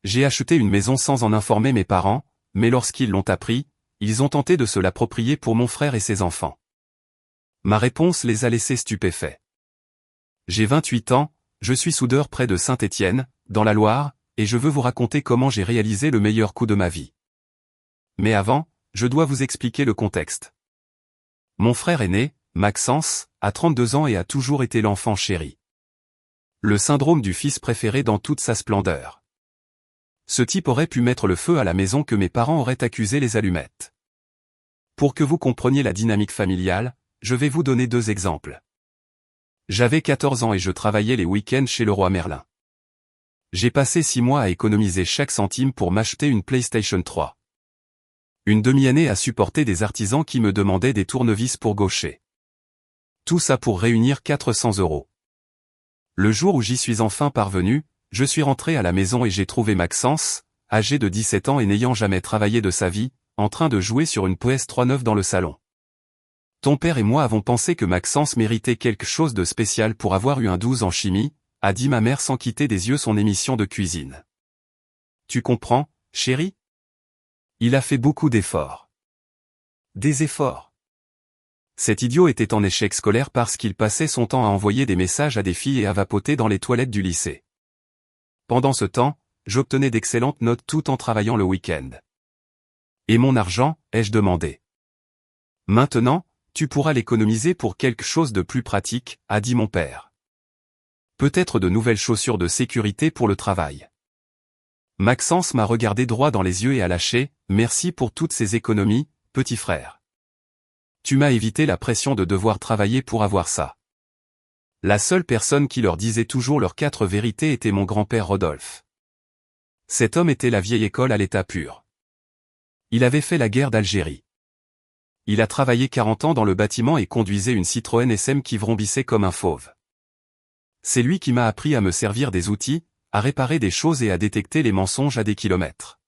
J'ai acheté une maison sans en informer mes parents, mais lorsqu'ils l'ont appris, ils ont tenté de se l'approprier pour mon frère et ses enfants. Ma réponse les a laissés stupéfaits. J'ai 28 ans, je suis soudeur près de Saint-Étienne, dans la Loire, et je veux vous raconter comment j'ai réalisé le meilleur coup de ma vie. Mais avant, je dois vous expliquer le contexte. Mon frère aîné, Maxence, a 32 ans et a toujours été l'enfant chéri. Le syndrome du fils préféré dans toute sa splendeur. Ce type aurait pu mettre le feu à la maison que mes parents auraient accusé les allumettes. Pour que vous compreniez la dynamique familiale, je vais vous donner 2 exemples. J'avais 14 ans et je travaillais les week-ends chez Leroy Merlin. J'ai passé 6 mois à économiser chaque centime pour m'acheter une PlayStation 3. Une demi-année à supporter des artisans qui me demandaient des tournevis pour gaucher. Tout ça pour réunir 400 €. Le jour où j'y suis enfin parvenu, je suis rentré à la maison et j'ai trouvé Maxence, âgé de 17 ans et n'ayant jamais travaillé de sa vie, en train de jouer sur une PS3 neuve dans le salon. Ton père et moi avons pensé que Maxence méritait quelque chose de spécial pour avoir eu un 12 en chimie, a dit ma mère sans quitter des yeux son émission de cuisine. Tu comprends, chérie? Il a fait beaucoup d'efforts. Des efforts. Cet idiot était en échec scolaire parce qu'il passait son temps à envoyer des messages à des filles et à vapoter dans les toilettes du lycée. Pendant ce temps, j'obtenais d'excellentes notes tout en travaillant le week-end. Et mon argent, ai-je demandé. Maintenant, tu pourras l'économiser pour quelque chose de plus pratique, a dit mon père. Peut-être de nouvelles chaussures de sécurité pour le travail. Maxence m'a regardé droit dans les yeux et a lâché, merci pour toutes ces économies, petit frère. Tu m'as évité la pression de devoir travailler pour avoir ça. La seule personne qui leur disait toujours leurs 4 vérités était mon grand-père Rodolphe. Cet homme était la vieille école à l'état pur. Il avait fait la guerre d'Algérie. Il a travaillé 40 ans dans le bâtiment et conduisait une Citroën SM qui vrombissait comme un fauve. C'est lui qui m'a appris à me servir des outils, à réparer des choses et à détecter les mensonges à des kilomètres.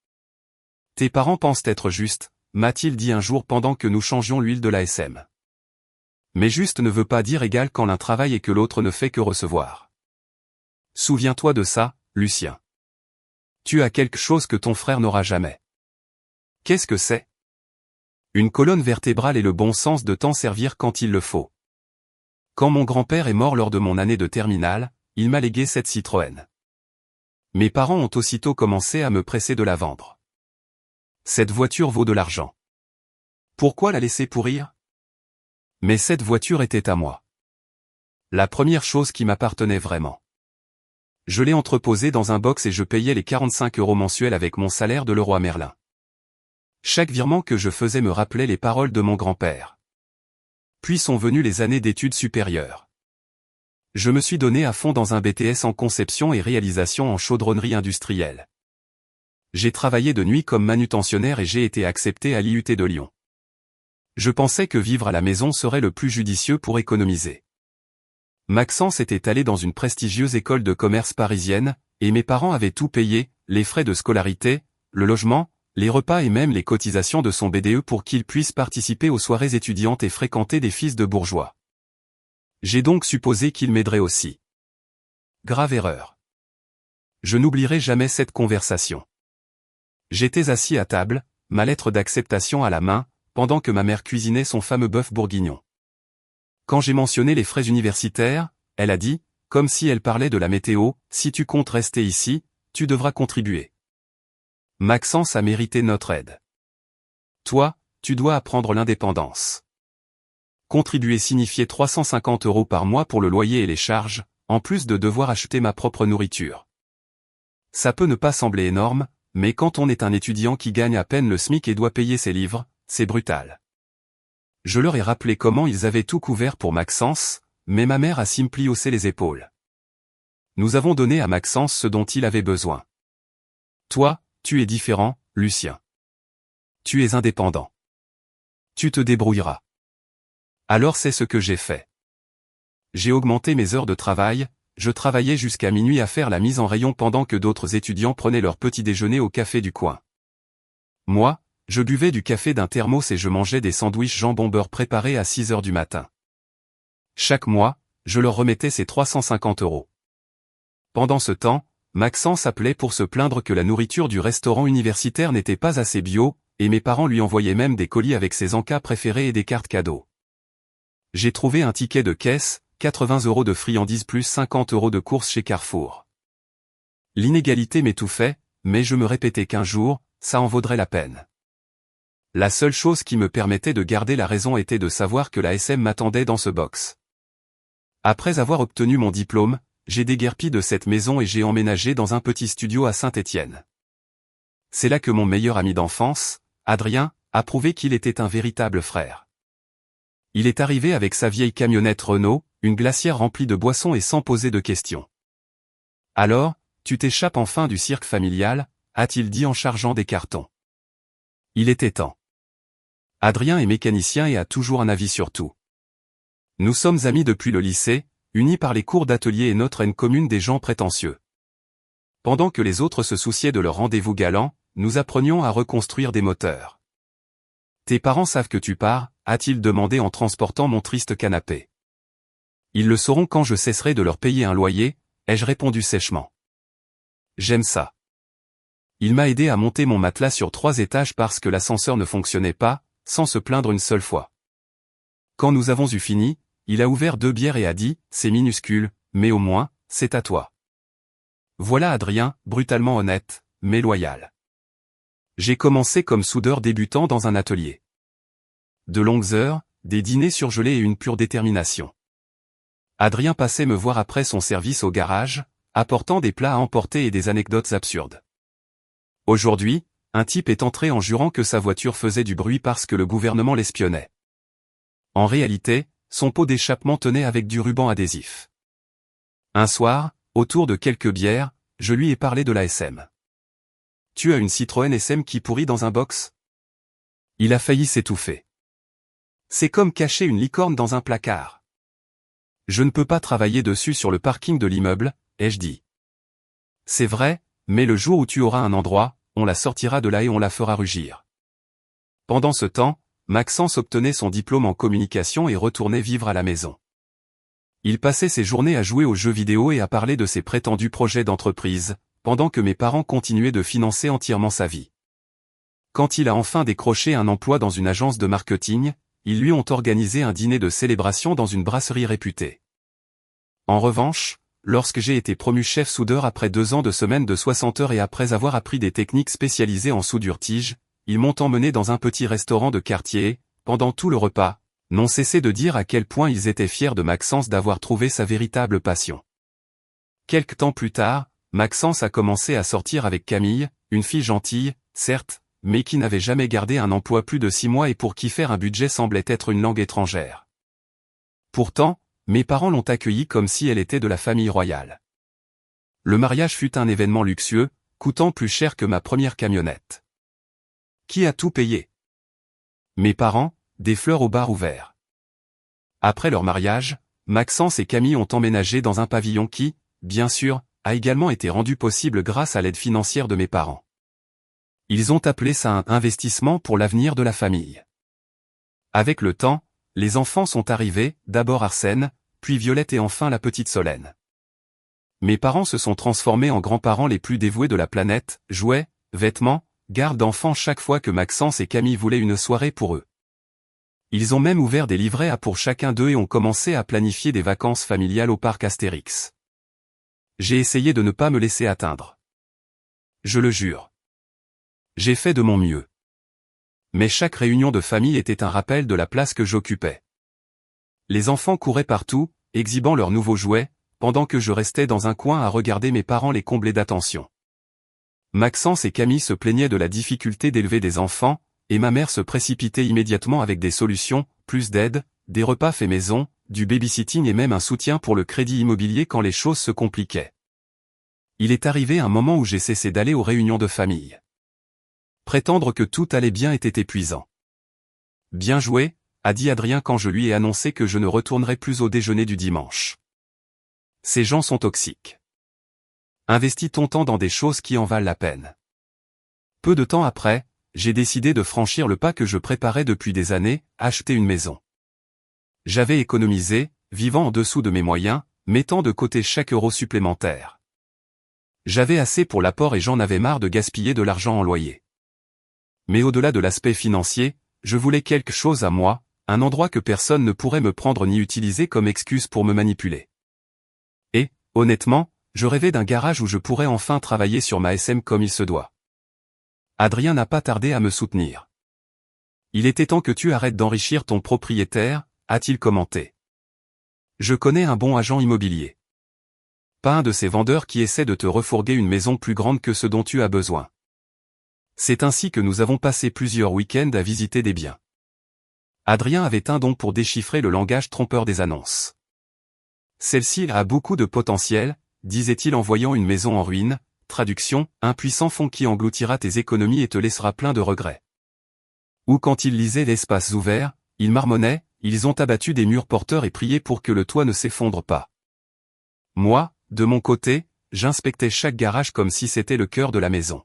Tes parents pensent être justes, m'a-t-il dit un jour pendant que nous changions l'huile de la SM. Mais juste ne veut pas dire égal quand l'un travaille et que l'autre ne fait que recevoir. Souviens-toi de ça, Lucien. Tu as quelque chose que ton frère n'aura jamais. Qu'est-ce que c'est? Une colonne vertébrale et le bon sens de t'en servir quand il le faut. Quand mon grand-père est mort lors de mon année de terminale, il m'a légué cette Citroën. Mes parents ont aussitôt commencé à me presser de la vendre. Cette voiture vaut de l'argent. Pourquoi la laisser pourrir? Mais cette voiture était à moi. La première chose qui m'appartenait vraiment. Je l'ai entreposée dans un box et je payais les 45 € mensuels avec mon salaire de Leroy Merlin. Chaque virement que je faisais me rappelait les paroles de mon grand-père. Puis sont venues les années d'études supérieures. Je me suis donné à fond dans un BTS en conception et réalisation en chaudronnerie industrielle. J'ai travaillé de nuit comme manutentionnaire et j'ai été accepté à l'IUT de Lyon. Je pensais que vivre à la maison serait le plus judicieux pour économiser. Maxence était allé dans une prestigieuse école de commerce parisienne, et mes parents avaient tout payé, les frais de scolarité, le logement, les repas et même les cotisations de son BDE pour qu'il puisse participer aux soirées étudiantes et fréquenter des fils de bourgeois. J'ai donc supposé qu'il m'aiderait aussi. Grave erreur. Je n'oublierai jamais cette conversation. J'étais assis à table, ma lettre d'acceptation à la main, pendant que ma mère cuisinait son fameux bœuf bourguignon. Quand j'ai mentionné les frais universitaires, elle a dit, comme si elle parlait de la météo, si tu comptes rester ici, tu devras contribuer. Maxence a mérité notre aide. Toi, tu dois apprendre l'indépendance. Contribuer signifiait 350 € par mois pour le loyer et les charges, en plus de devoir acheter ma propre nourriture. Ça peut ne pas sembler énorme, mais quand on est un étudiant qui gagne à peine le SMIC et doit payer ses livres, c'est brutal. Je leur ai rappelé comment ils avaient tout couvert pour Maxence, mais ma mère a simplement haussé les épaules. Nous avons donné à Maxence ce dont il avait besoin. Toi, tu es différent, Lucien. Tu es indépendant. Tu te débrouilleras. Alors c'est ce que j'ai fait. J'ai augmenté mes heures de travail, je travaillais jusqu'à minuit à faire la mise en rayon pendant que d'autres étudiants prenaient leur petit déjeuner au café du coin. Moi, je buvais du café d'un thermos et je mangeais des sandwichs jambon beurre préparés à 6 h du matin. Chaque mois, je leur remettais ces 350 €. Pendant ce temps, Maxence appelait pour se plaindre que la nourriture du restaurant universitaire n'était pas assez bio, et mes parents lui envoyaient même des colis avec ses encas préférés et des cartes cadeaux. J'ai trouvé un ticket de caisse, 80 € de friandises plus 50 € de courses chez Carrefour. L'inégalité m'étouffait, mais je me répétais qu'un jour, ça en vaudrait la peine. La seule chose qui me permettait de garder la raison était de savoir que la SM m'attendait dans ce box. Après avoir obtenu mon diplôme, j'ai déguerpi de cette maison et j'ai emménagé dans un petit studio à Saint-Étienne. C'est là que mon meilleur ami d'enfance, Adrien, a prouvé qu'il était un véritable frère. Il est arrivé avec sa vieille camionnette Renault, une glacière remplie de boissons et sans poser de questions. « Alors, tu t'échappes enfin du cirque familial ?» a-t-il dit en chargeant des cartons. Il était temps. Adrien est mécanicien et a toujours un avis sur tout. Nous sommes amis depuis le lycée, unis par les cours d'atelier et notre haine commune des gens prétentieux. Pendant que les autres se souciaient de leur rendez-vous galant, nous apprenions à reconstruire des moteurs. « Tes parents savent que tu pars ?» a-t-il demandé en transportant mon triste canapé. « Ils le sauront quand je cesserai de leur payer un loyer », ai-je répondu sèchement. « J'aime ça. » Il m'a aidé à monter mon matelas sur 3 étages parce que l'ascenseur ne fonctionnait pas, sans se plaindre une seule fois. Quand nous avons eu fini, il a ouvert 2 bières et a dit « C'est minuscule, mais au moins, c'est à toi. » Voilà Adrien, brutalement honnête, mais loyal. J'ai commencé comme soudeur débutant dans un atelier. De longues heures, des dîners surgelés et une pure détermination. Adrien passait me voir après son service au garage, apportant des plats à emporter et des anecdotes absurdes. Aujourd'hui, un type est entré en jurant que sa voiture faisait du bruit parce que le gouvernement l'espionnait. En réalité, son pot d'échappement tenait avec du ruban adhésif. Un soir, autour de quelques bières, je lui ai parlé de la SM. « Tu as une Citroën SM qui pourrit dans un box ?» Il a failli s'étouffer. « C'est comme cacher une licorne dans un placard. »« Je ne peux pas travailler dessus sur le parking de l'immeuble, » ai-je dit. « C'est vrai, mais le jour où tu auras un endroit, on la sortira de là et on la fera rugir. » Pendant ce temps, Maxence obtenait son diplôme en communication et retournait vivre à la maison. Il passait ses journées à jouer aux jeux vidéo et à parler de ses prétendus projets d'entreprise, pendant que mes parents continuaient de financer entièrement sa vie. Quand il a enfin décroché un emploi dans une agence de marketing, ils lui ont organisé un dîner de célébration dans une brasserie réputée. En revanche, lorsque j'ai été promu chef soudeur après 2 ans de semaine de 60 heures et après avoir appris des techniques spécialisées en soudure-tige, ils m'ont emmené dans un petit restaurant de quartier et, pendant tout le repas, n'ont cessé de dire à quel point ils étaient fiers de Maxence d'avoir trouvé sa véritable passion. Quelque temps plus tard, Maxence a commencé à sortir avec Camille, une fille gentille, certes, mais qui n'avait jamais gardé un emploi plus de 6 mois et pour qui faire un budget semblait être une langue étrangère. Pourtant, mes parents l'ont accueillie comme si elle était de la famille royale. Le mariage fut un événement luxueux, coûtant plus cher que ma première camionnette. Qui a tout payé? Mes parents, des fleurs au bar ouvert. Après leur mariage, Maxence et Camille ont emménagé dans un pavillon qui, bien sûr, a également été rendu possible grâce à l'aide financière de mes parents. Ils ont appelé ça un investissement pour l'avenir de la famille. Avec le temps, les enfants sont arrivés, d'abord Arsène, puis Violette et enfin la petite Solène. Mes parents se sont transformés en grands-parents les plus dévoués de la planète, jouets, vêtements, garde d'enfants chaque fois que Maxence et Camille voulaient une soirée pour eux. Ils ont même ouvert des livrets A pour chacun d'eux et ont commencé à planifier des vacances familiales au parc Astérix. J'ai essayé de ne pas me laisser atteindre. Je le jure. J'ai fait de mon mieux. Mais chaque réunion de famille était un rappel de la place que j'occupais. Les enfants couraient partout, exhibant leurs nouveaux jouets, pendant que je restais dans un coin à regarder mes parents les combler d'attention. Maxence et Camille se plaignaient de la difficulté d'élever des enfants, et ma mère se précipitait immédiatement avec des solutions, plus d'aide, des repas faits maison, du babysitting et même un soutien pour le crédit immobilier quand les choses se compliquaient. Il est arrivé un moment où j'ai cessé d'aller aux réunions de famille. Prétendre que tout allait bien était épuisant. « Bien joué », a dit Adrien quand je lui ai annoncé que je ne retournerais plus au déjeuner du dimanche. Ces gens sont toxiques. Investis ton temps dans des choses qui en valent la peine. Peu de temps après, j'ai décidé de franchir le pas que je préparais depuis des années, acheter une maison. J'avais économisé, vivant en dessous de mes moyens, mettant de côté chaque euro supplémentaire. J'avais assez pour l'apport et j'en avais marre de gaspiller de l'argent en loyer. Mais au-delà de l'aspect financier, je voulais quelque chose à moi, un endroit que personne ne pourrait me prendre ni utiliser comme excuse pour me manipuler. Et, honnêtement, je rêvais d'un garage où je pourrais enfin travailler sur ma SM comme il se doit. Adrien n'a pas tardé à me soutenir. Il était temps que tu arrêtes d'enrichir ton propriétaire, a-t-il commenté. Je connais un bon agent immobilier. Pas un de ces vendeurs qui essaie de te refourguer une maison plus grande que ce dont tu as besoin. C'est ainsi que nous avons passé plusieurs week-ends à visiter des biens. Adrien avait un don pour déchiffrer le langage trompeur des annonces. Celle-ci a beaucoup de potentiel, disait-il en voyant une maison en ruine, traduction, un puissant fond qui engloutira tes économies et te laissera plein de regrets. Ou quand il lisait l'espace ouvert, il marmonnait, ils ont abattu des murs porteurs et prié pour que le toit ne s'effondre pas. Moi, de mon côté, j'inspectais chaque garage comme si c'était le cœur de la maison.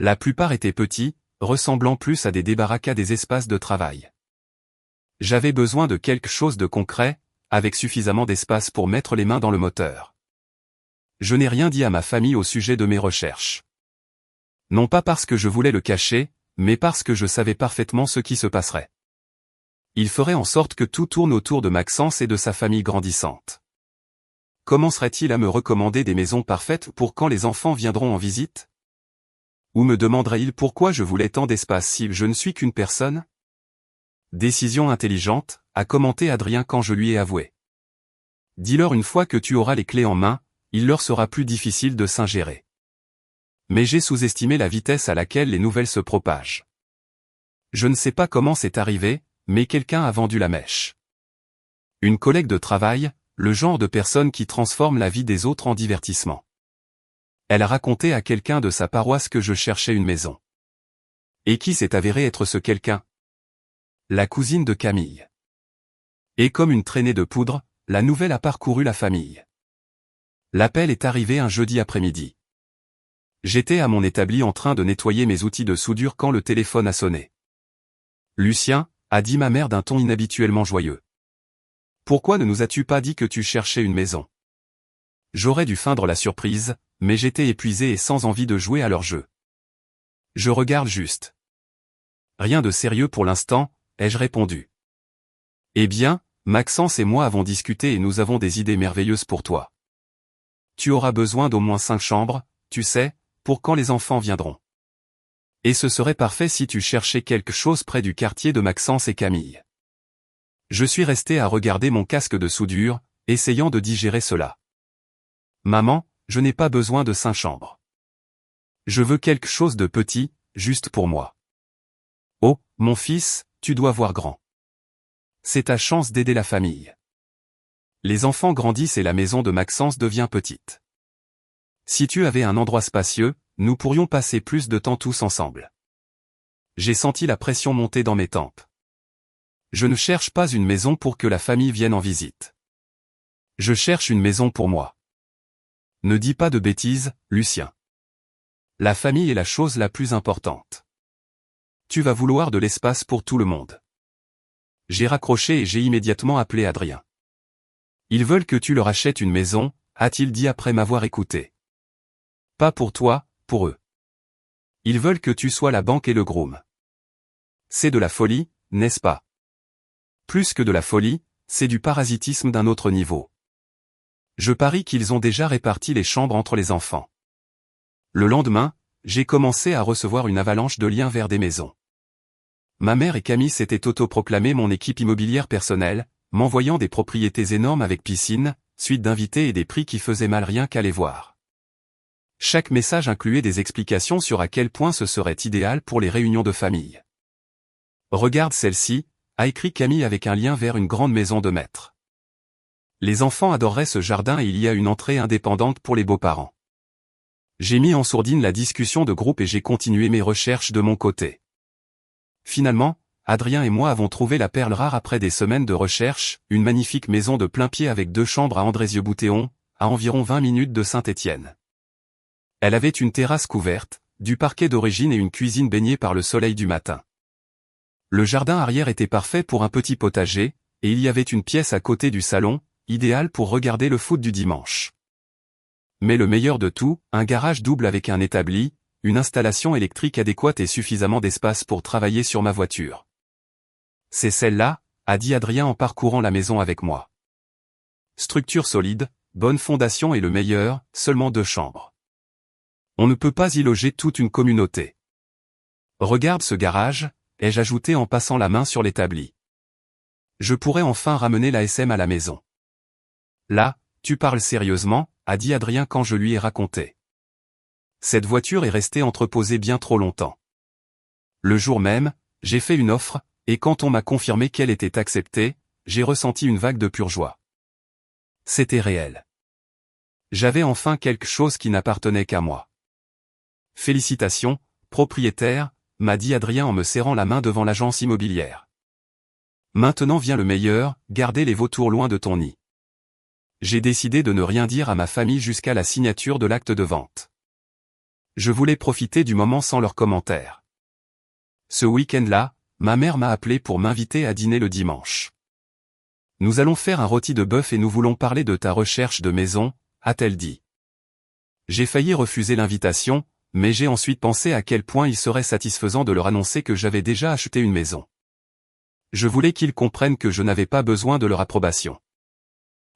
La plupart étaient petits, ressemblant plus à des débarras qu'à des espaces de travail. J'avais besoin de quelque chose de concret, avec suffisamment d'espace pour mettre les mains dans le moteur. Je n'ai rien dit à ma famille au sujet de mes recherches. Non pas parce que je voulais le cacher, mais parce que je savais parfaitement ce qui se passerait. Il ferait en sorte que tout tourne autour de Maxence et de sa famille grandissante. Commencerait-il à me recommander des maisons parfaites pour quand les enfants viendront en visite? Ou me demanderait-il pourquoi je voulais tant d'espace si je ne suis qu'une personne? Décision intelligente, a commenté Adrien quand je lui ai avoué. Dis-leur une fois que tu auras les clés en main, il leur sera plus difficile de s'ingérer. Mais j'ai sous-estimé la vitesse à laquelle les nouvelles se propagent. Je ne sais pas comment c'est arrivé, mais quelqu'un a vendu la mèche. Une collègue de travail, le genre de personne qui transforme la vie des autres en divertissement. Elle a raconté à quelqu'un de sa paroisse que je cherchais une maison. Et qui s'est avéré être ce quelqu'un? La cousine de Camille. Et comme une traînée de poudre, la nouvelle a parcouru la famille. L'appel est arrivé un jeudi après-midi. J'étais à mon établi en train de nettoyer mes outils de soudure quand le téléphone a sonné. Lucien, a dit ma mère d'un ton inhabituellement joyeux. Pourquoi ne nous as-tu pas dit que tu cherchais une maison? J'aurais dû feindre la surprise, mais j'étais épuisé et sans envie de jouer à leur jeu. Je regarde juste. Rien de sérieux pour l'instant, ai-je répondu. Eh bien, Maxence et moi avons discuté et nous avons des idées merveilleuses pour toi. Tu auras besoin d'au moins 5 chambres, tu sais, pour quand les enfants viendront. Et ce serait parfait si tu cherchais quelque chose près du quartier de Maxence et Camille. Je suis resté à regarder mon casque de soudure, essayant de digérer cela. Maman, je n'ai pas besoin de 5 chambres. Je veux quelque chose de petit, juste pour moi. Oh, mon fils, tu dois voir grand. C'est ta chance d'aider la famille. Les enfants grandissent et la maison de Maxence devient petite. Si tu avais un endroit spacieux, nous pourrions passer plus de temps tous ensemble. J'ai senti la pression monter dans mes tempes. Je ne cherche pas une maison pour que la famille vienne en visite. Je cherche une maison pour moi. Ne dis pas de bêtises, Lucien. La famille est la chose la plus importante. Tu vas vouloir de l'espace pour tout le monde. J'ai raccroché et j'ai immédiatement appelé Adrien. Ils veulent que tu leur achètes une maison, a-t-il dit après m'avoir écouté. Pas pour toi, pour eux. Ils veulent que tu sois la banque et le groom. C'est de la folie, n'est-ce pas? Plus que de la folie, c'est du parasitisme d'un autre niveau. Je parie qu'ils ont déjà réparti les chambres entre les enfants. Le lendemain, j'ai commencé à recevoir une avalanche de liens vers des maisons. Ma mère et Camille s'étaient autoproclamées mon équipe immobilière personnelle, m'envoyant des propriétés énormes avec piscine, suite d'invités et des prix qui faisaient mal rien qu'à les voir. Chaque message incluait des explications sur à quel point ce serait idéal pour les réunions de famille. Regarde celle-ci, a écrit Camille avec un lien vers une grande maison de maître. Les enfants adoreraient ce jardin et il y a une entrée indépendante pour les beaux-parents. J'ai mis en sourdine la discussion de groupe et j'ai continué mes recherches de mon côté. Finalement, Adrien et moi avons trouvé la perle rare après des semaines de recherche, une magnifique maison de plein pied avec 2 chambres à Andrézieux-Boutéon, à environ 20 minutes de Saint-Étienne. Elle avait une terrasse couverte, du parquet d'origine et une cuisine baignée par le soleil du matin. Le jardin arrière était parfait pour un petit potager, et il y avait une pièce à côté du salon, idéale pour regarder le foot du dimanche. mais le meilleur de tout, un garage double avec un établi, une installation électrique adéquate et suffisamment d'espace pour travailler sur ma voiture. C'est celle-là, a dit Adrien en parcourant la maison avec moi. Structure solide, bonne fondation et le meilleur, seulement 2 chambres. On ne peut pas y loger toute une communauté. Regarde ce garage, ai-je ajouté en passant la main sur l'établi. Je pourrais enfin ramener l'ASM à la maison. Là, tu parles sérieusement, a dit Adrien quand je lui ai raconté. Cette voiture est restée entreposée bien trop longtemps. Le jour même, j'ai fait une offre, et quand on m'a confirmé qu'elle était acceptée, j'ai ressenti une vague de pure joie. C'était réel. J'avais enfin quelque chose qui n'appartenait qu'à moi. Félicitations, propriétaire, m'a dit Adrien en me serrant la main devant l'agence immobilière. Maintenant vient le meilleur, garder les vautours loin de ton nid. J'ai décidé de ne rien dire à ma famille jusqu'à la signature de l'acte de vente. Je voulais profiter du moment sans leurs commentaires. Ce week-end-là, ma mère m'a appelé pour m'inviter à dîner le dimanche. Nous allons faire un rôti de bœuf et nous voulons parler de ta recherche de maison, a-t-elle dit. J'ai failli refuser l'invitation, mais j'ai ensuite pensé à quel point il serait satisfaisant de leur annoncer que j'avais déjà acheté une maison. Je voulais qu'ils comprennent que je n'avais pas besoin de leur approbation.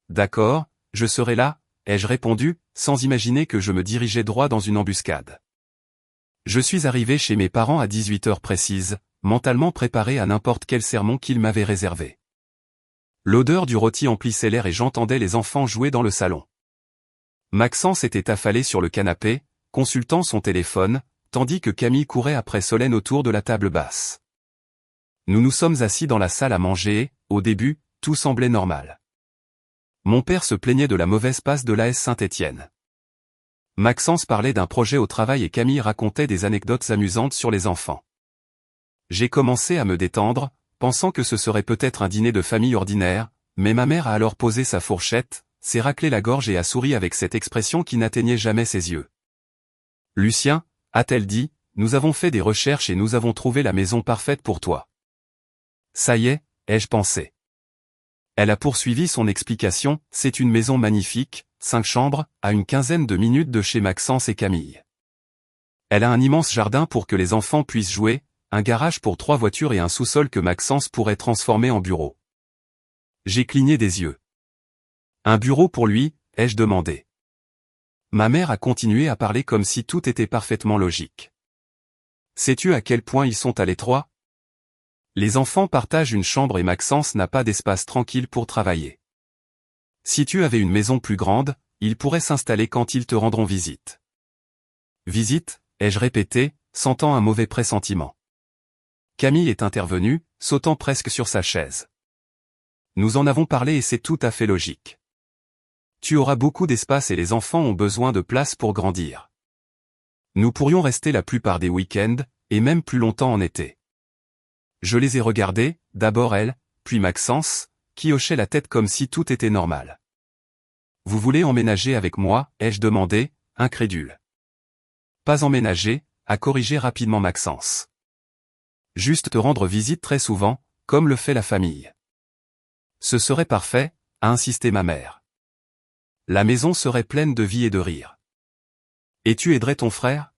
D'accord, je serai là, ai-je répondu, sans imaginer que je me dirigeais droit dans une embuscade. Je suis arrivé chez mes parents à 18h précises, mentalement préparé à n'importe quel sermon qu'ils m'avaient réservé. L'odeur du rôti emplissait l'air et j'entendais les enfants jouer dans le salon. Maxence était affalé sur le canapé, consultant son téléphone, tandis que Camille courait après Solène autour de la table basse. Nous nous sommes assis dans la salle à manger et, au début, tout semblait normal. Mon père se plaignait de la mauvaise passe de l'AS Saint-Étienne. Maxence parlait d'un projet au travail et Camille racontait des anecdotes amusantes sur les enfants. J'ai commencé à me détendre, pensant que ce serait peut-être un dîner de famille ordinaire, mais ma mère a alors posé sa fourchette, s'est raclé la gorge et a souri avec cette expression qui n'atteignait jamais ses yeux. Lucien, a-t-elle dit, nous avons fait des recherches et nous avons trouvé la maison parfaite pour toi. Ça y est, ai-je pensé. Elle a poursuivi son explication, c'est une maison magnifique, 5 chambres, à une quinzaine de minutes de chez Maxence et Camille. Elle a un immense jardin pour que les enfants puissent jouer, un garage pour 3 voitures et un sous-sol que Maxence pourrait transformer en bureau. J'ai cligné des yeux. Un bureau pour lui, ai-je demandé. Ma mère a continué à parler comme si tout était parfaitement logique. Sais-tu à quel point ils sont à l'étroit? Les enfants partagent une chambre et Maxence n'a pas d'espace tranquille pour travailler. Si tu avais une maison plus grande, ils pourraient s'installer quand ils te rendront visite. Visite, ai-je répété, sentant un mauvais pressentiment. Camille est intervenue, sautant presque sur sa chaise. Nous en avons parlé et c'est tout à fait logique. Tu auras beaucoup d'espace et les enfants ont besoin de place pour grandir. Nous pourrions rester la plupart des week-ends, et même plus longtemps en été. Je les ai regardés, d'abord elle, puis Maxence, qui hochait la tête comme si tout était normal. Vous voulez emménager avec moi, ai-je demandé, incrédule. Pas emménager, a corrigé rapidement Maxence. Juste te rendre visite très souvent, comme le fait la famille. Ce serait parfait, a insisté ma mère. La maison serait pleine de vie et de rire. Et tu aiderais ton frère?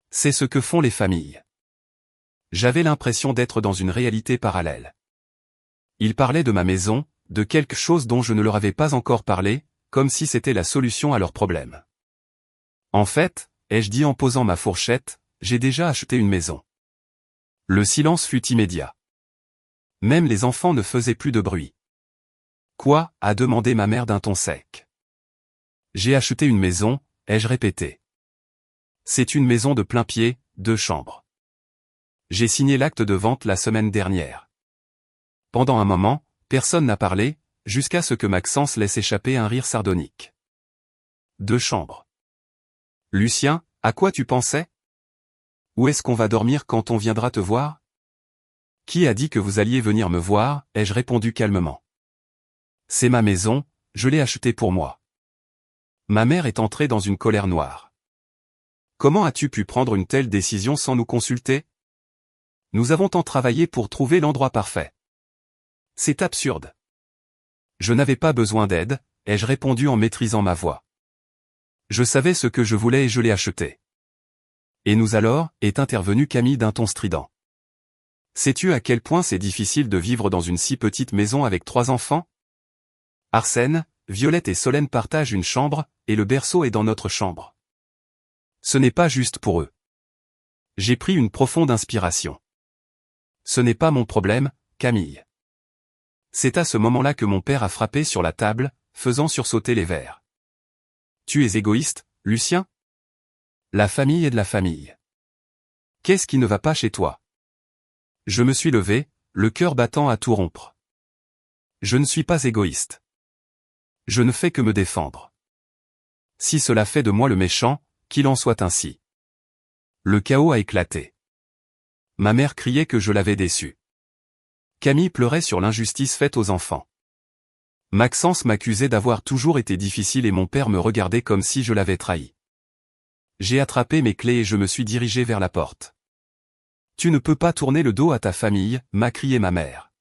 C'est ce que font les familles. J'avais l'impression d'être dans une réalité parallèle. Ils parlaient de ma maison, de quelque chose dont je ne leur avais pas encore parlé, comme si c'était la solution à leurs problèmes. En fait, ai-je dit en posant ma fourchette, j'ai déjà acheté une maison. Le silence fut immédiat. Même les enfants ne faisaient plus de bruit. Quoi, a demandé ma mère d'un ton sec. J'ai acheté une maison, ai-je répété. C'est une maison de plein pied, 2 chambres. J'ai signé l'acte de vente la semaine dernière. Pendant un moment, personne n'a parlé, jusqu'à ce que Maxence laisse échapper un rire sardonique. 2 chambres. Lucien, à quoi tu pensais? Où est-ce qu'on va dormir quand on viendra te voir? Qui a dit que vous alliez venir me voir, ai-je répondu calmement. C'est ma maison, je l'ai achetée pour moi. Ma mère est entrée dans une colère noire. Comment as-tu pu prendre une telle décision sans nous consulter? Nous avons tant travaillé pour trouver l'endroit parfait. C'est absurde. Je n'avais pas besoin d'aide, ai-je répondu en maîtrisant ma voix. Je savais ce que je voulais et je l'ai acheté. Et nous alors, est intervenue Camille d'un ton strident. Sais-tu à quel point c'est difficile de vivre dans une si petite maison avec 3 enfants? Arsène, Violette et Solène partagent une chambre, et le berceau est dans notre chambre. Ce n'est pas juste pour eux. J'ai pris une profonde inspiration. Ce n'est pas mon problème, Camille. C'est à ce moment-là que mon père a frappé sur la table, faisant sursauter les verres. Tu es égoïste, Lucien? La famille est de la famille. Qu'est-ce qui ne va pas chez toi? Je me suis levé, le cœur battant à tout rompre. Je ne suis pas égoïste. Je ne fais que me défendre. Si cela fait de moi le méchant, qu'il en soit ainsi. Le chaos a éclaté. Ma mère criait que je l'avais déçue. Camille pleurait sur l'injustice faite aux enfants. Maxence m'accusait d'avoir toujours été difficile et mon père me regardait comme si je l'avais trahi. J'ai attrapé mes clés et je me suis dirigé vers la porte. Tu ne peux pas tourner le dos à ta famille, m'a crié ma mère.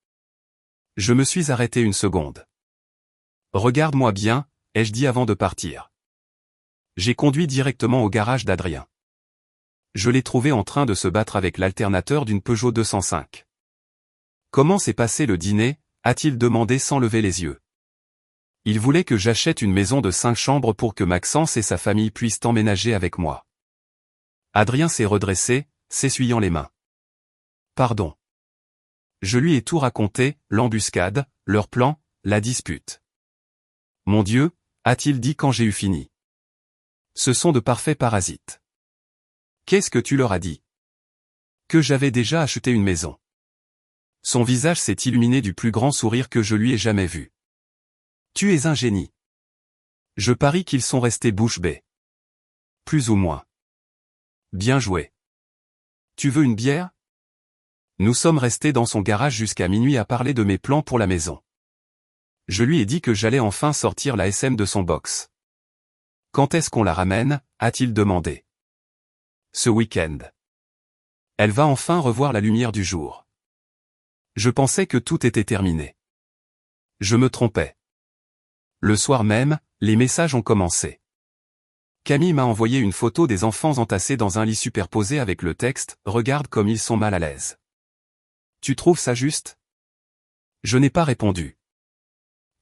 Je me suis arrêté une seconde. Regarde-moi bien, ai-je dit avant de partir. J'ai conduit directement au garage d'Adrien. Je l'ai trouvé en train de se battre avec l'alternateur d'une Peugeot 205. Comment s'est passé le dîner, a-t-il demandé sans lever les yeux. Il voulait que j'achète une maison de 5 chambres pour que Maxence et sa famille puissent emménager avec moi. Adrien s'est redressé, s'essuyant les mains. Pardon. Je lui ai tout raconté, l'embuscade, leur plan, la dispute. Mon Dieu, a-t-il dit quand j'ai eu fini. Ce sont de parfaits parasites. Qu'est-ce que tu leur as dit? Que j'avais déjà acheté une maison. Son visage s'est illuminé du plus grand sourire que je lui ai jamais vu. Tu es un génie. Je parie qu'ils sont restés bouche bée. Plus ou moins. Bien joué. Tu veux une bière? Nous sommes restés dans son garage jusqu'à minuit à parler de mes plans pour la maison. Je lui ai dit que j'allais enfin sortir la SM de son box. Quand est-ce qu'on la ramène, a-t-il demandé. Ce week-end. Elle va enfin revoir la lumière du jour. Je pensais que tout était terminé. Je me trompais. Le soir même, les messages ont commencé. Camille m'a envoyé une photo des enfants entassés dans un lit superposé avec le texte « Regarde comme ils sont mal à l'aise ». Tu trouves ça juste? Je n'ai pas répondu.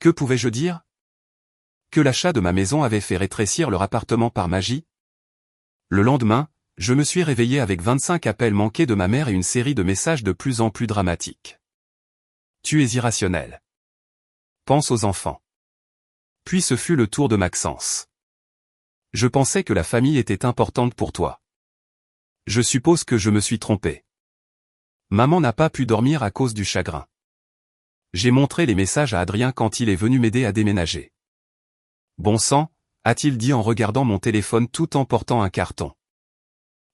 Que pouvais-je dire? Que l'achat de ma maison avait fait rétrécir leur appartement par magie? Le lendemain, je me suis réveillé avec 25 appels manqués de ma mère et une série de messages de plus en plus dramatiques. Tu es irrationnel. Pense aux enfants. Puis ce fut le tour de Maxence. Je pensais que la famille était importante pour toi. Je suppose que je me suis trompé. Maman n'a pas pu dormir à cause du chagrin. J'ai montré les messages à Adrien quand il est venu m'aider à déménager. Bon sang, a-t-il dit en regardant mon téléphone tout en portant un carton.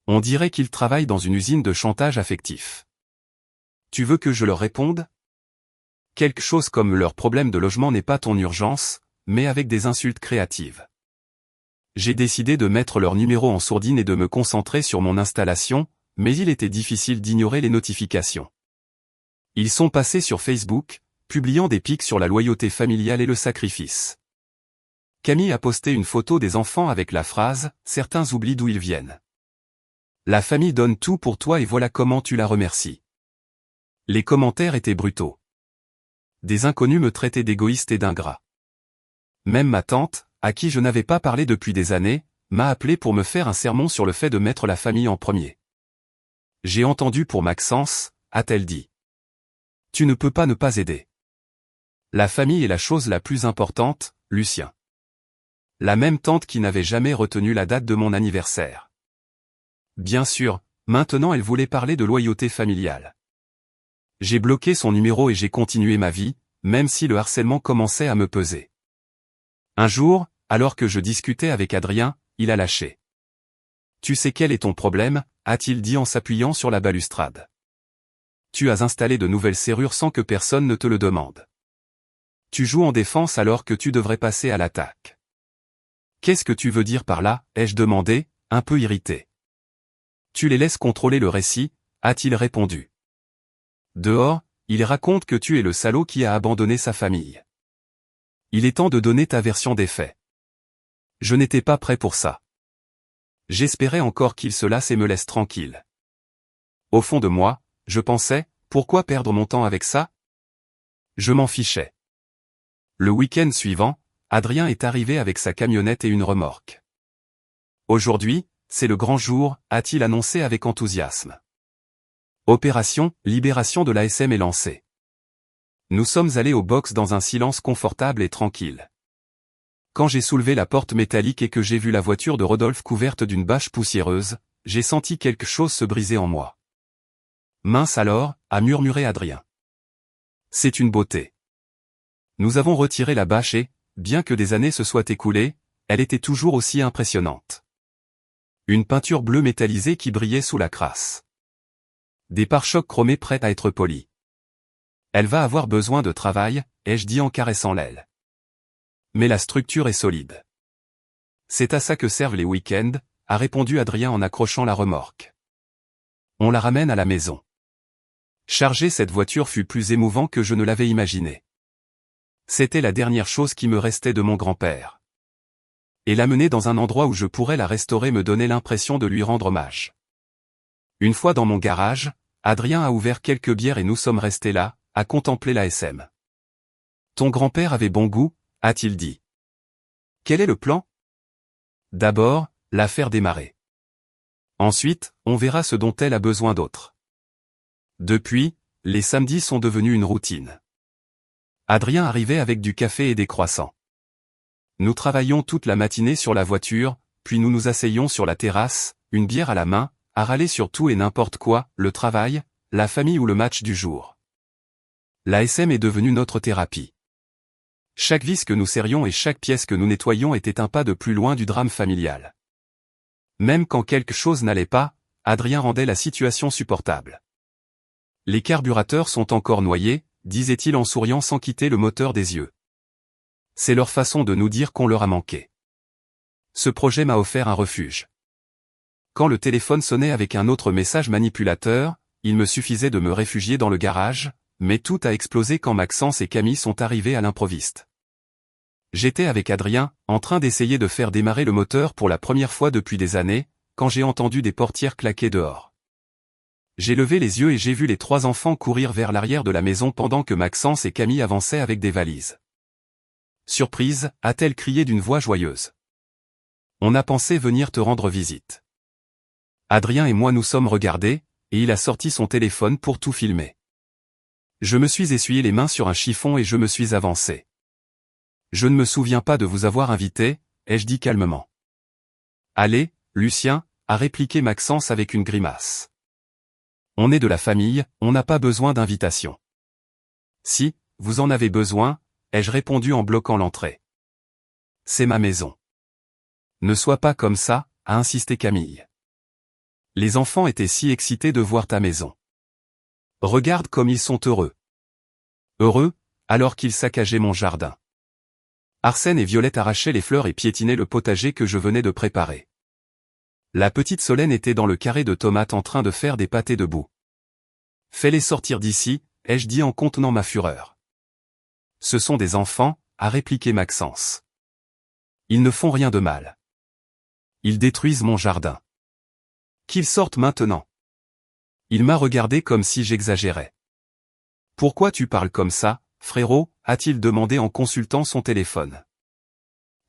On dirait qu'il travaille dans une usine de chantage affectif. Tu veux que je leur réponde? Quelque chose comme leur problème de logement n'est pas ton urgence, mais avec des insultes créatives. J'ai décidé de mettre leur numéro en sourdine et de me concentrer sur mon installation, mais il était difficile d'ignorer les notifications. Ils sont passés sur Facebook, publiant des pics sur la loyauté familiale et le sacrifice. Camille a posté une photo des enfants avec la phrase « Certains oublient d'où ils viennent ». La famille donne tout pour toi et voilà comment tu la remercies. Les commentaires étaient brutaux. Des inconnus me traitaient d'égoïste et d'ingrat. Même ma tante, à qui je n'avais pas parlé depuis des années, m'a appelé pour me faire un sermon sur le fait de mettre la famille en premier. J'ai entendu pour Maxence, a-t-elle dit. Tu ne peux pas ne pas aider. La famille est la chose la plus importante, Lucien. La même tante qui n'avait jamais retenu la date de mon anniversaire. Bien sûr, maintenant elle voulait parler de loyauté familiale. J'ai bloqué son numéro et j'ai continué ma vie, même si le harcèlement commençait à me peser. Un jour, alors que je discutais avec Adrien, il a lâché. Tu sais quel est ton problème, a-t-il dit en s'appuyant sur la balustrade. Tu as installé de nouvelles serrures sans que personne ne te le demande. Tu joues en défense alors que tu devrais passer à l'attaque. Qu'est-ce que tu veux dire par là, ai-je demandé, un peu irrité. Tu les laisses contrôler le récit, a-t-il répondu. Dehors, il raconte que tu es le salaud qui a abandonné sa famille. Il est temps de donner ta version des faits. Je n'étais pas prêt pour ça. J'espérais encore qu'il se lasse et me laisse tranquille. Au fond de moi, je pensais, pourquoi perdre mon temps avec ça? Je m'en fichais. Le week-end suivant, Adrien est arrivé avec sa camionnette et une remorque. Aujourd'hui, c'est le grand jour, a-t-il annoncé avec enthousiasme. Opération Libération de l'ASM est lancée. Nous sommes allés au box dans un silence confortable et tranquille. Quand j'ai soulevé la porte métallique et que j'ai vu la voiture de Rodolphe couverte d'une bâche poussiéreuse, j'ai senti quelque chose se briser en moi. Mince alors, a murmuré Adrien. C'est une beauté. Nous avons retiré la bâche et, bien que des années se soient écoulées, elle était toujours aussi impressionnante. Une peinture bleue métallisée qui brillait sous la crasse. Des pare-chocs chromés prêts à être polis. Elle va avoir besoin de travail, ai-je dit en caressant l'aile. Mais la structure est solide. C'est à ça que servent les week-ends, a répondu Adrien en accrochant la remorque. On la ramène à la maison. Charger cette voiture fut plus émouvant que je ne l'avais imaginé. C'était la dernière chose qui me restait de mon grand-père. Et l'amener dans un endroit où je pourrais la restaurer me donnait l'impression de lui rendre hommage. Une fois dans mon garage, Adrien a ouvert quelques bières et nous sommes restés là, à contempler l'ASM. Ton grand-père avait bon goût, a-t-il dit. Quel est le plan? D'abord, la faire démarrer. Ensuite, on verra ce dont elle a besoin d'autre. Depuis, les samedis sont devenus une routine. Adrien arrivait avec du café et des croissants. Nous travaillions toute la matinée sur la voiture, puis nous nous asseyons sur la terrasse, une bière à la main, à râler sur tout et n'importe quoi, le travail, la famille ou le match du jour. L'ASM est devenue notre thérapie. Chaque vis que nous serrions et chaque pièce que nous nettoyions était un pas de plus loin du drame familial. Même quand quelque chose n'allait pas, Adrien rendait la situation supportable. Les carburateurs sont encore noyés, disait-il en souriant sans quitter le moteur des yeux. C'est leur façon de nous dire qu'on leur a manqué. Ce projet m'a offert un refuge. Quand le téléphone sonnait avec un autre message manipulateur, il me suffisait de me réfugier dans le garage, mais tout a explosé quand Maxence et Camille sont arrivés à l'improviste. J'étais avec Adrien, en train d'essayer de faire démarrer le moteur pour la première fois depuis des années, quand j'ai entendu des portières claquer dehors. J'ai levé les yeux et j'ai vu les 3 enfants courir vers l'arrière de la maison pendant que Maxence et Camille avançaient avec des valises. Surprise, a-t-elle crié d'une voix joyeuse. On a pensé venir te rendre visite. Adrien et moi nous sommes regardés, et il a sorti son téléphone pour tout filmer. Je me suis essuyé les mains sur un chiffon et je me suis avancé. Je ne me souviens pas de vous avoir invité, ai-je dit calmement. Allez, Lucien, a répliqué Maxence avec une grimace. On est de la famille, on n'a pas besoin d'invitation. Si, vous en avez besoin, ai-je répondu en bloquant l'entrée. C'est ma maison. Ne sois pas comme ça, a insisté Camille. Les enfants étaient si excités de voir ta maison. Regarde comme ils sont heureux. Heureux, alors qu'ils saccageaient mon jardin. Arsène et Violette arrachaient les fleurs et piétinaient le potager que je venais de préparer. La petite Solène était dans le carré de tomates en train de faire des pâtés de boue. Fais-les sortir d'ici, ai-je dit en contenant ma fureur. Ce sont des enfants, a répliqué Maxence. Ils ne font rien de mal. Ils détruisent mon jardin. Qu'ils sortent maintenant. Il m'a regardé comme si j'exagérais. Pourquoi tu parles comme ça, frérot, a-t-il demandé en consultant son téléphone.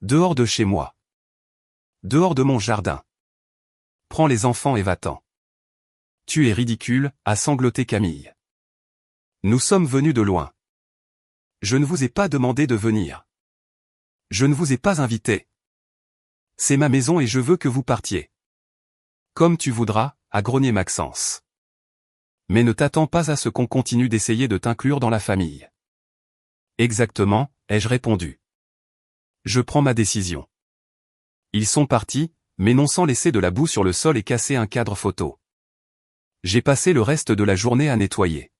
Dehors de chez moi. Dehors de mon jardin. Prends les enfants et va-t'en. Tu es ridicule, a sangloté Camille. Nous sommes venus de loin. Je ne vous ai pas demandé de venir. Je ne vous ai pas invité. C'est ma maison et je veux que vous partiez. Comme tu voudras, a grogné Maxence. Mais ne t'attends pas à ce qu'on continue d'essayer de t'inclure dans la famille. Exactement, ai-je répondu. Je prends ma décision. Ils sont partis, mais non sans laisser de la boue sur le sol et casser un cadre photo. J'ai passé le reste de la journée à nettoyer.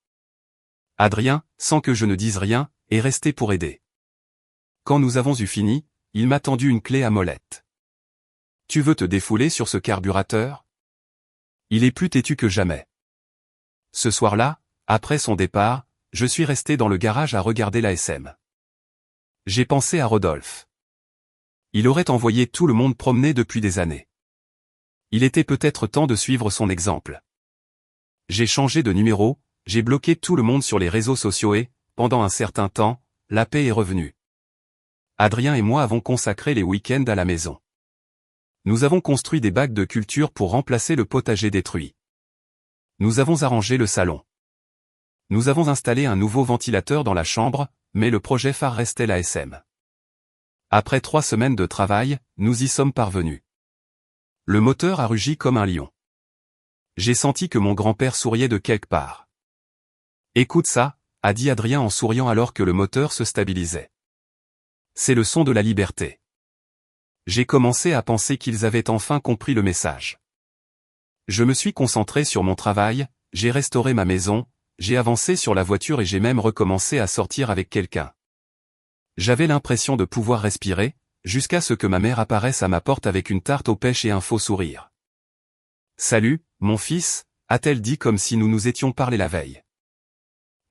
Adrien, sans que je ne dise rien, est resté pour aider. Quand nous avons eu fini, il m'a tendu une clé à molette. Tu veux te défouler sur ce carburateur? Il est plus têtu que jamais. Ce soir-là, après son départ, je suis resté dans le garage à regarder l'ASM. J'ai pensé à Rodolphe. Il aurait envoyé tout le monde promener depuis des années. Il était peut-être temps de suivre son exemple. J'ai changé de numéro, j'ai bloqué tout le monde sur les réseaux sociaux et, pendant un certain temps, la paix est revenue. Adrien et moi avons consacré les week-ends à la maison. Nous avons construit des bacs de culture pour remplacer le potager détruit. Nous avons arrangé le salon. Nous avons installé un nouveau ventilateur dans la chambre, mais le projet phare restait l'ASM. Après 3 semaines de travail, nous y sommes parvenus. Le moteur a rugi comme un lion. J'ai senti que mon grand-père souriait de quelque part. Écoute ça, a dit Adrien en souriant alors que le moteur se stabilisait. C'est le son de la liberté. J'ai commencé à penser qu'ils avaient enfin compris le message. Je me suis concentré sur mon travail, j'ai restauré ma maison, j'ai avancé sur la voiture et j'ai même recommencé à sortir avec quelqu'un. J'avais l'impression de pouvoir respirer, jusqu'à ce que ma mère apparaisse à ma porte avec une tarte aux pêches et un faux sourire. « Salut, mon fils », a-t-elle dit comme si nous nous étions parlé la veille.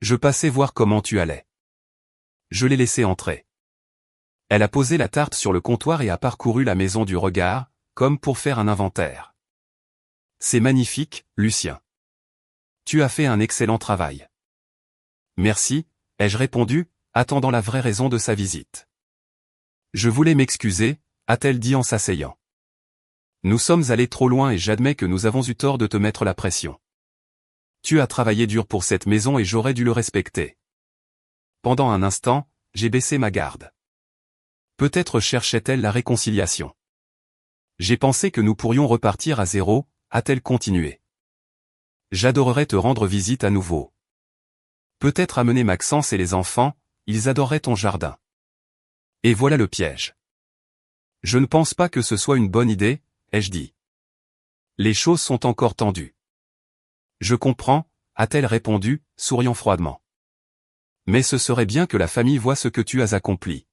Je passais voir comment tu allais. Je l'ai laissé entrer. Elle a posé la tarte sur le comptoir et a parcouru la maison du regard, comme pour faire un inventaire. C'est magnifique, Lucien. Tu as fait un excellent travail. Merci, ai-je répondu, attendant la vraie raison de sa visite. Je voulais m'excuser, a-t-elle dit en s'asseyant. Nous sommes allés trop loin et j'admets que nous avons eu tort de te mettre la pression. Tu as travaillé dur pour cette maison et j'aurais dû le respecter. Pendant un instant, j'ai baissé ma garde. Peut-être cherchait-elle la réconciliation. J'ai pensé que nous pourrions repartir à zéro, a-t-elle continué. J'adorerais te rendre visite à nouveau. Peut-être amener Maxence et les enfants, ils adoreraient ton jardin. Et voilà le piège. Je ne pense pas que ce soit une bonne idée, ai-je dit. Les choses sont encore tendues. Je comprends, a-t-elle répondu, souriant froidement. Mais ce serait bien que la famille voie ce que tu as accompli.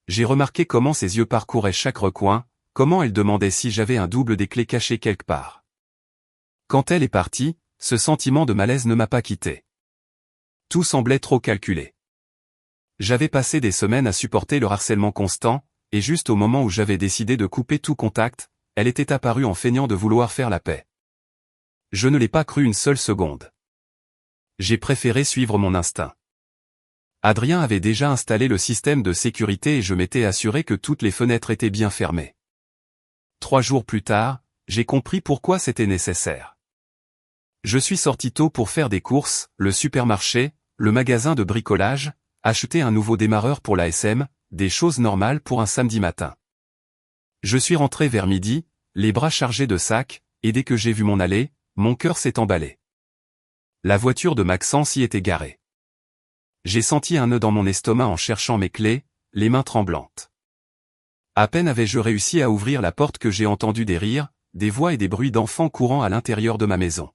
J'ai remarqué comment ses yeux parcouraient chaque recoin, comment elle demandait si j'avais un double des clés cachées quelque part. Quand elle est partie, ce sentiment de malaise ne m'a pas quitté. Tout semblait trop calculé. J'avais passé des semaines à supporter le harcèlement constant, et juste au moment où j'avais décidé de couper tout contact, elle était apparue en feignant de vouloir faire la paix. Je ne l'ai pas cru une seule seconde. J'ai préféré suivre mon instinct. Adrien avait déjà installé le système de sécurité et je m'étais assuré que toutes les fenêtres étaient bien fermées. 3 jours plus tard, j'ai compris pourquoi c'était nécessaire. Je suis sorti tôt pour faire des courses, le supermarché, le magasin de bricolage, acheter un nouveau démarreur pour l'ASM, des choses normales pour un samedi matin. Je suis rentré vers midi, les bras chargés de sacs, et dès que j'ai vu mon allée, mon cœur s'est emballé. La voiture de Maxence y était garée. J'ai senti un nœud dans mon estomac en cherchant mes clés, les mains tremblantes. À peine avais-je réussi à ouvrir la porte que j'ai entendu des rires, des voix et des bruits d'enfants courant à l'intérieur de ma maison.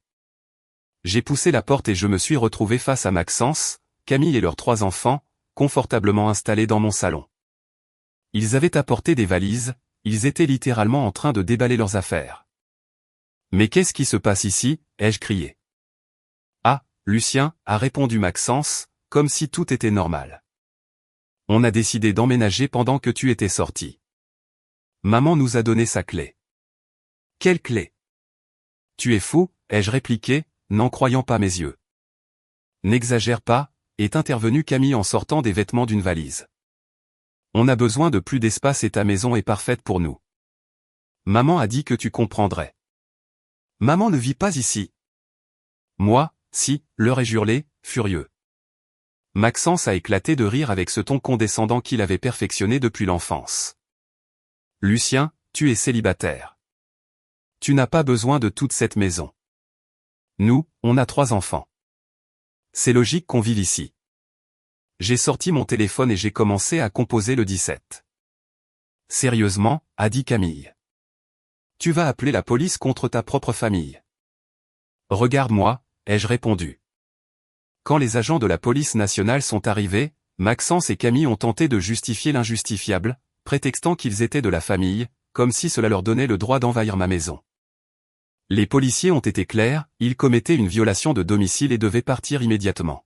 J'ai poussé la porte et je me suis retrouvé face à Maxence, Camille et leurs 3 enfants, confortablement installés dans mon salon. Ils avaient apporté des valises, ils étaient littéralement en train de déballer leurs affaires. « Mais qu'est-ce qui se passe ici ?» ai-je crié. « Ah, Lucien, » a répondu Maxence, comme si tout était normal. « On a décidé d'emménager pendant que tu étais sorti. Maman nous a donné sa clé. »« Quelle clé ?»« Tu es fou ?» ai-je répliqué, n'en croyant pas mes yeux. « N'exagère pas » est intervenue Camille en sortant des vêtements d'une valise. « On a besoin de plus d'espace et ta maison est parfaite pour nous. Maman a dit que tu comprendrais. »« Maman ne vit pas ici. »« Moi, si, » leur ai-je hurlé, furieux. Maxence a éclaté de rire avec ce ton condescendant qu'il avait perfectionné depuis l'enfance. « Lucien, tu es célibataire. Tu n'as pas besoin de toute cette maison. Nous, on a 3 enfants. C'est logique qu'on vive ici. » J'ai sorti mon téléphone et j'ai commencé à composer le 17. « Sérieusement, » a dit Camille. « Tu vas appeler la police contre ta propre famille. »« Regarde-moi, » ai-je répondu. Quand les agents de la police nationale sont arrivés, Maxence et Camille ont tenté de justifier l'injustifiable, prétextant qu'ils étaient de la famille, comme si cela leur donnait le droit d'envahir ma maison. Les policiers ont été clairs, ils commettaient une violation de domicile et devaient partir immédiatement.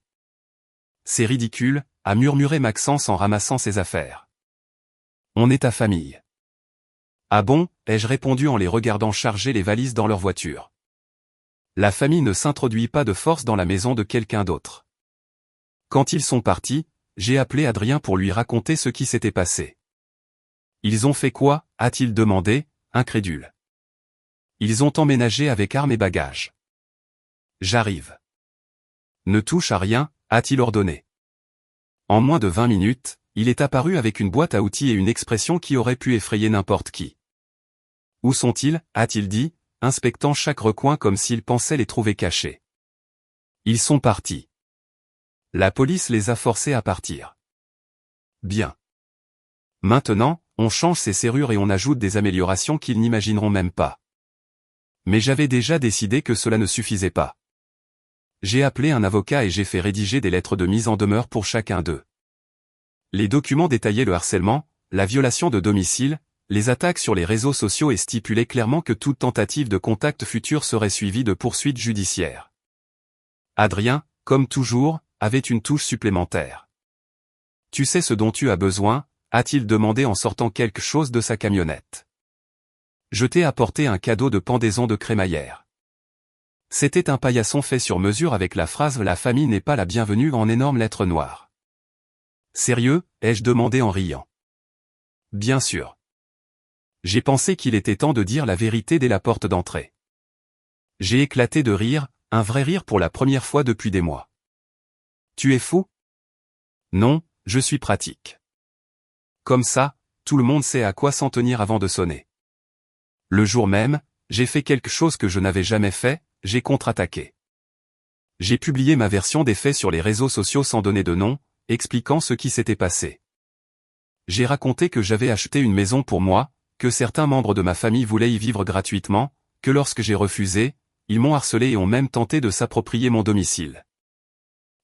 « C'est ridicule », a murmuré Maxence en ramassant ses affaires. On est ta famille. Ah bon, ai-je répondu en les regardant charger les valises dans leur voiture. La famille ne s'introduit pas de force dans la maison de quelqu'un d'autre. Quand ils sont partis, j'ai appelé Adrien pour lui raconter ce qui s'était passé. Ils ont fait quoi, a-t-il demandé, incrédule. Ils ont emménagé avec armes et bagages. J'arrive. Ne touche à rien, a-t-il ordonné. En moins de 20 minutes, il est apparu avec une boîte à outils et une expression qui aurait pu effrayer n'importe qui. Où sont-ils, a-t-il dit, inspectant chaque recoin comme s'il pensait les trouver cachés. Ils sont partis. La police les a forcés à partir. Bien. Maintenant, on change ces serrures et on ajoute des améliorations qu'ils n'imagineront même pas. Mais j'avais déjà décidé que cela ne suffisait pas. J'ai appelé un avocat et j'ai fait rédiger des lettres de mise en demeure pour chacun d'eux. Les documents détaillaient le harcèlement, la violation de domicile, les attaques sur les réseaux sociaux et stipulaient clairement que toute tentative de contact futur serait suivie de poursuites judiciaires. Adrien, comme toujours, avait une touche supplémentaire. « Tu sais ce dont tu as besoin ?» a-t-il demandé en sortant quelque chose de sa camionnette. Je t'ai apporté un cadeau de pendaison de crémaillère. C'était un paillasson fait sur mesure avec la phrase « La famille n'est pas la bienvenue » en énormes lettres noires. Sérieux, ai-je demandé en riant. Bien sûr. J'ai pensé qu'il était temps de dire la vérité dès la porte d'entrée. J'ai éclaté de rire, un vrai rire pour la première fois depuis des mois. Tu es fou? Non, je suis pratique. Comme ça, tout le monde sait à quoi s'en tenir avant de sonner. Le jour même, j'ai fait quelque chose que je n'avais jamais fait, j'ai contre-attaqué. J'ai publié ma version des faits sur les réseaux sociaux sans donner de nom, expliquant ce qui s'était passé. J'ai raconté que j'avais acheté une maison pour moi, que certains membres de ma famille voulaient y vivre gratuitement, que lorsque j'ai refusé, ils m'ont harcelé et ont même tenté de s'approprier mon domicile.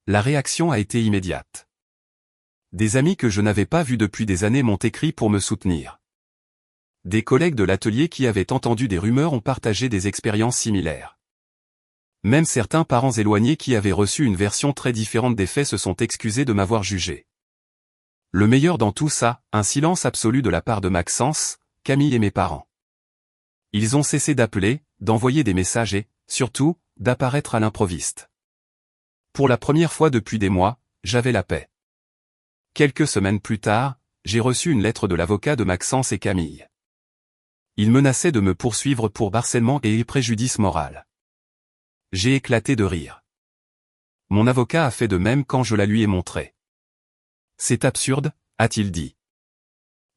La réaction a été immédiate. Des amis que je n'avais pas vus depuis des années m'ont écrit pour me soutenir. Des collègues de l'atelier qui avaient entendu des rumeurs ont partagé des expériences similaires. Même certains parents éloignés qui avaient reçu une version très différente des faits se sont excusés de m'avoir jugé. Le meilleur dans tout ça, un silence absolu de la part de Maxence, Camille et mes parents. Ils ont cessé d'appeler, d'envoyer des messages et, surtout, d'apparaître à l'improviste. Pour la première fois depuis des mois, j'avais la paix. Quelques semaines plus tard, j'ai reçu une lettre de l'avocat de Maxence et Camille. Il menaçait de me poursuivre pour harcèlement et préjudice moral. J'ai éclaté de rire. Mon avocat a fait de même quand je la lui ai montré. C'est absurde, a-t-il dit.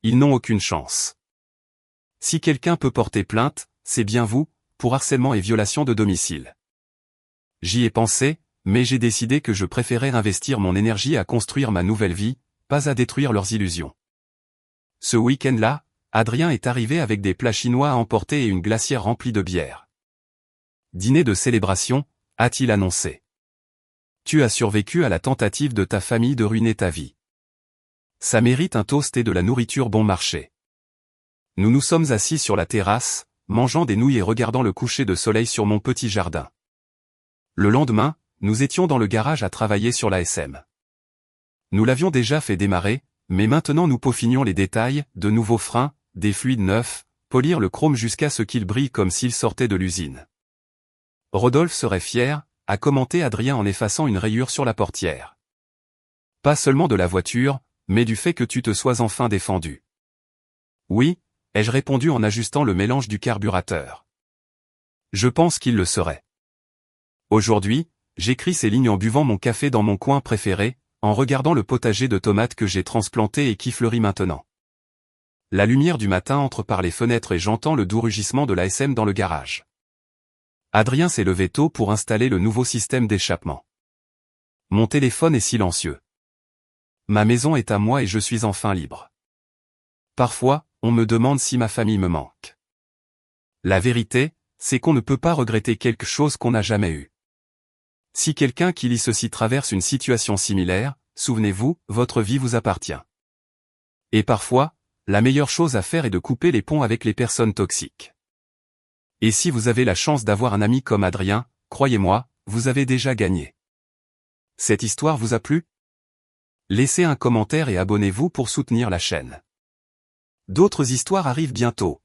Ils n'ont aucune chance. Si quelqu'un peut porter plainte, c'est bien vous, pour harcèlement et violation de domicile. J'y ai pensé, mais j'ai décidé que je préférais investir mon énergie à construire ma nouvelle vie, pas à détruire leurs illusions. Ce week-end-là, Adrien est arrivé avec des plats chinois à emporter et une glacière remplie de bière. Dîner de célébration, a-t-il annoncé. Tu as survécu à la tentative de ta famille de ruiner ta vie. Ça mérite un toast et de la nourriture bon marché. Nous nous sommes assis sur la terrasse, mangeant des nouilles et regardant le coucher de soleil sur mon petit jardin. Le lendemain, nous étions dans le garage à travailler sur l'ASM. Nous l'avions déjà fait démarrer, mais maintenant nous peaufinions les détails, de nouveaux freins, des fluides neufs, polir le chrome jusqu'à ce qu'il brille comme s'il sortait de l'usine. Rodolphe serait fier, a commenté Adrien en effaçant une rayure sur la portière. Pas seulement de la voiture, mais du fait que tu te sois enfin défendu. Oui, ai-je répondu en ajustant le mélange du carburateur. Je pense qu'il le serait. Aujourd'hui, j'écris ces lignes en buvant mon café dans mon coin préféré, en regardant le potager de tomates que j'ai transplanté et qui fleurit maintenant. La lumière du matin entre par les fenêtres et j'entends le doux rugissement de l'ASM dans le garage. Adrien s'est levé tôt pour installer le nouveau système d'échappement. Mon téléphone est silencieux. Ma maison est à moi et je suis enfin libre. Parfois, on me demande si ma famille me manque. La vérité, c'est qu'on ne peut pas regretter quelque chose qu'on n'a jamais eu. Si quelqu'un qui lit ceci traverse une situation similaire, souvenez-vous, votre vie vous appartient. Et parfois, la meilleure chose à faire est de couper les ponts avec les personnes toxiques. Et si vous avez la chance d'avoir un ami comme Adrien, croyez-moi, vous avez déjà gagné. Cette histoire vous a plu? Laissez un commentaire et abonnez-vous pour soutenir la chaîne. D'autres histoires arrivent bientôt.